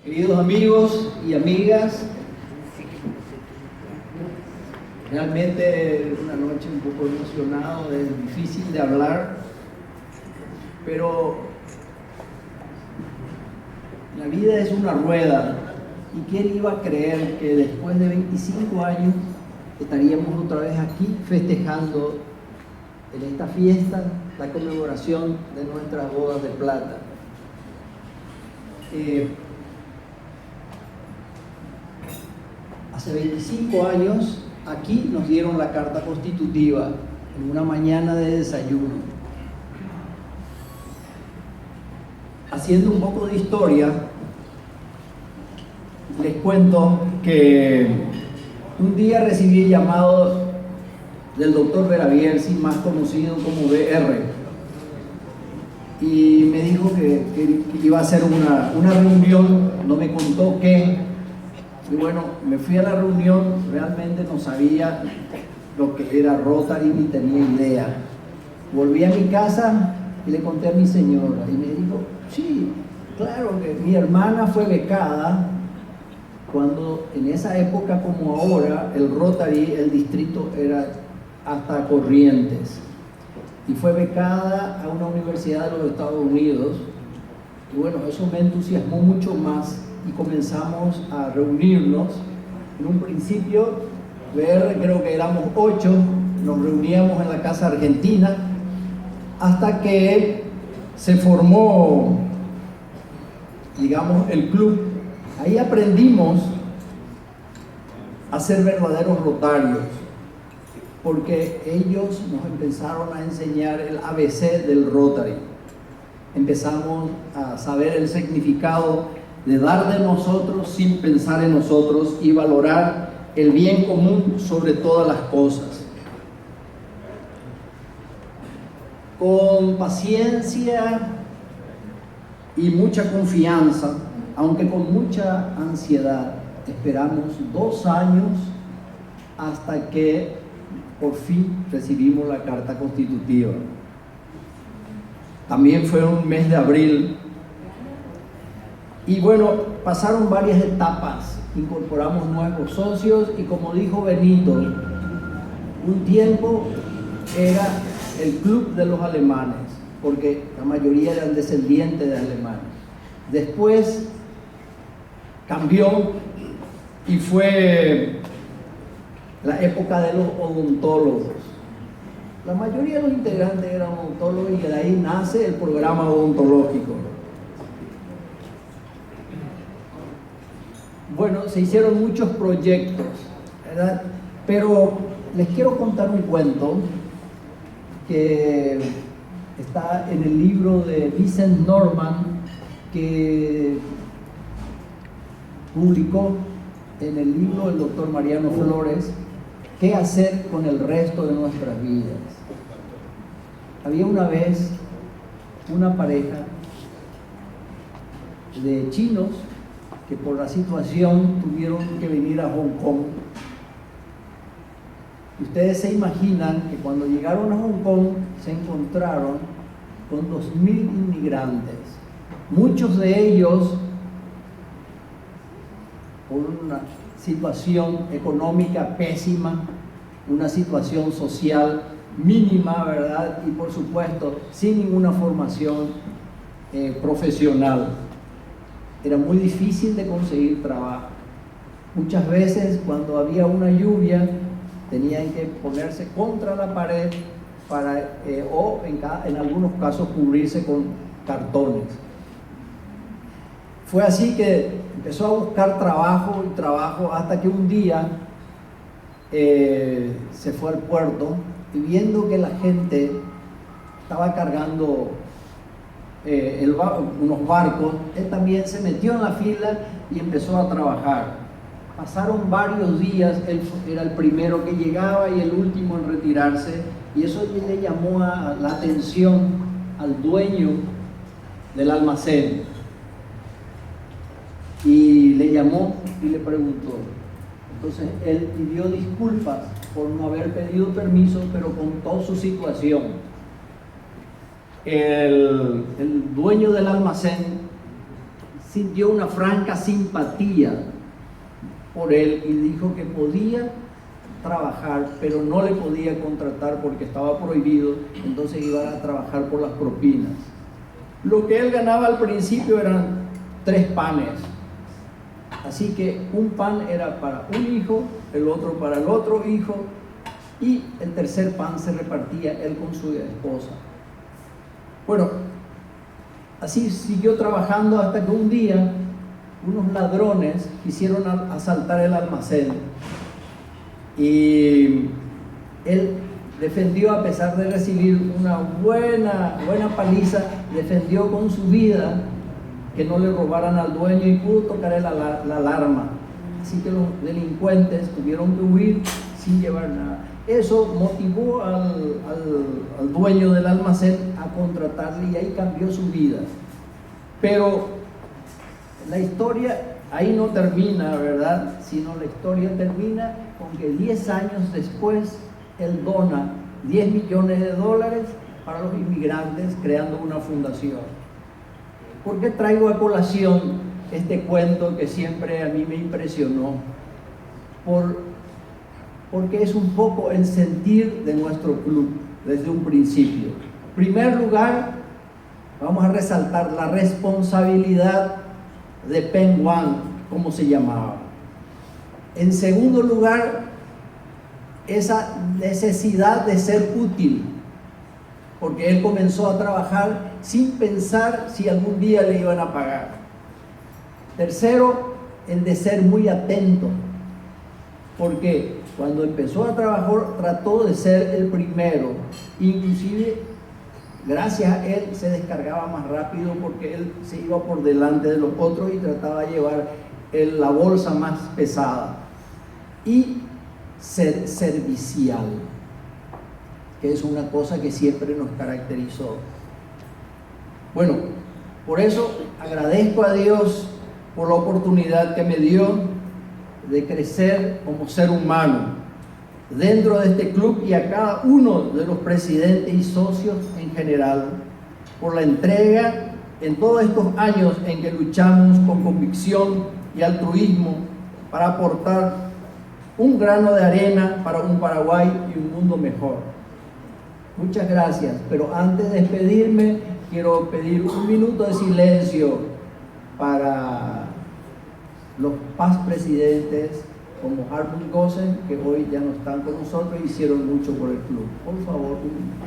Queridos amigos y amigas, realmente una noche un poco emocionado, es difícil de hablar, pero la vida es una rueda y ¿quién iba a creer que después de 25 años estaríamos otra vez aquí festejando en esta fiesta la conmemoración de nuestras bodas de plata? Hace 25 años aquí nos dieron la carta constitutiva en una mañana de desayuno. Haciendo un poco de historia, les cuento que un día recibí el llamado del doctor Berabielsi, más conocido como BR, y me dijo que iba a hacer una reunión, no me contó qué. Y bueno, me fui a la reunión, realmente no sabía lo que era Rotary ni tenía idea. Volví a mi casa y le conté a mi señora y me dijo, sí, claro que mi hermana fue becada cuando en esa época como ahora el Rotary, el distrito era hasta Corrientes, y fue becada a una universidad de los Estados Unidos. Y bueno, eso me entusiasmó mucho más y comenzamos a reunirnos. En un principio, creo que éramos 8, nos reuníamos en la Casa Argentina, hasta que se formó, digamos, el club. Ahí aprendimos a ser verdaderos rotarios, porque ellos nos empezaron a enseñar el ABC del Rotary. Empezamos a saber el significado de dar de nosotros sin pensar en nosotros y valorar el bien común sobre todas las cosas. Con paciencia y mucha confianza, aunque con mucha ansiedad, esperamos 2 años hasta que por fin recibimos la carta constitutiva. También fue un mes de abril. Y bueno, pasaron varias etapas, incorporamos nuevos socios y como dijo Benito, un tiempo era el club de los alemanes, porque la mayoría eran descendientes de alemanes. Después cambió y fue la época de los odontólogos. La mayoría de los integrantes eran odontólogos y de ahí nace el programa odontológico. Bueno, se hicieron muchos proyectos, ¿verdad? Pero les quiero contar un cuento que está en el libro de Vincent Norman, que publicó en el libro del doctor Mariano Flores, ¿Qué hacer con el resto de nuestras vidas? Había una vez una pareja de chinos que por la situación tuvieron que venir a Hong Kong. Ustedes se imaginan que cuando llegaron a Hong Kong se encontraron con 2.000 inmigrantes, muchos de ellos por una situación económica pésima, una situación social mínima, ¿verdad? Y por supuesto sin ninguna formación profesional. Era muy difícil de conseguir trabajo. Muchas veces cuando había una lluvia tenían que ponerse contra la pared o en algunos casos cubrirse con cartones. Fue así que empezó a buscar trabajo y trabajo hasta que un día se fue al puerto y viendo que la gente estaba cargando unos barcos, él también se metió en la fila y empezó a trabajar. Pasaron varios días, él era el primero que llegaba y el último en retirarse, y eso le llamó la atención al dueño del almacén y le llamó y le preguntó. Entonces él pidió disculpas por no haber pedido permiso, pero contó su situación. El dueño del almacén sintió una franca simpatía por él y dijo que podía trabajar, pero no le podía contratar porque estaba prohibido, entonces iba a trabajar por las propinas. Lo que él ganaba al principio eran 3 panes, así que un pan era para un hijo, el otro para el otro hijo, y el tercer pan se repartía él con su esposa. Bueno, así siguió trabajando hasta que un día unos ladrones quisieron asaltar el almacén y él defendió, a pesar de recibir una buena paliza, defendió con su vida que no le robaran al dueño y pudo tocar la alarma. Así que los delincuentes tuvieron que huir sin llevar nada. Eso motivó al dueño del almacén a contratarle y ahí cambió su vida. Pero la historia ahí no termina, ¿verdad? Sino la historia termina con que 10 años después él dona $10 millones para los inmigrantes, creando una fundación. ¿Por qué traigo a colación este cuento que siempre a mí me impresionó? Porque es un poco el sentir de nuestro club desde un principio. En primer lugar, vamos a resaltar la responsabilidad de Pen Wang, como se llamaba. En segundo lugar, esa necesidad de ser útil, porque él comenzó a trabajar sin pensar si algún día le iban a pagar. Tercero, el de ser muy atento, porque cuando empezó a trabajar trató de ser el primero, inclusive gracias a él se descargaba más rápido porque él se iba por delante de los otros y trataba de llevar la bolsa más pesada. Y ser servicial, que es una cosa que siempre nos caracterizó. Bueno, por eso agradezco a Dios por la oportunidad que me dio de crecer como ser humano dentro de este club, y a cada uno de los presidentes y socios en general por la entrega en todos estos años en que luchamos con convicción y altruismo para aportar un grano de arena para un Paraguay y un mundo mejor. Muchas gracias, pero antes de despedirme quiero pedir un minuto de silencio para los past presidentes como Hartmut Gosen, que hoy ya no están con nosotros y hicieron mucho por el club. Por favor, un minuto.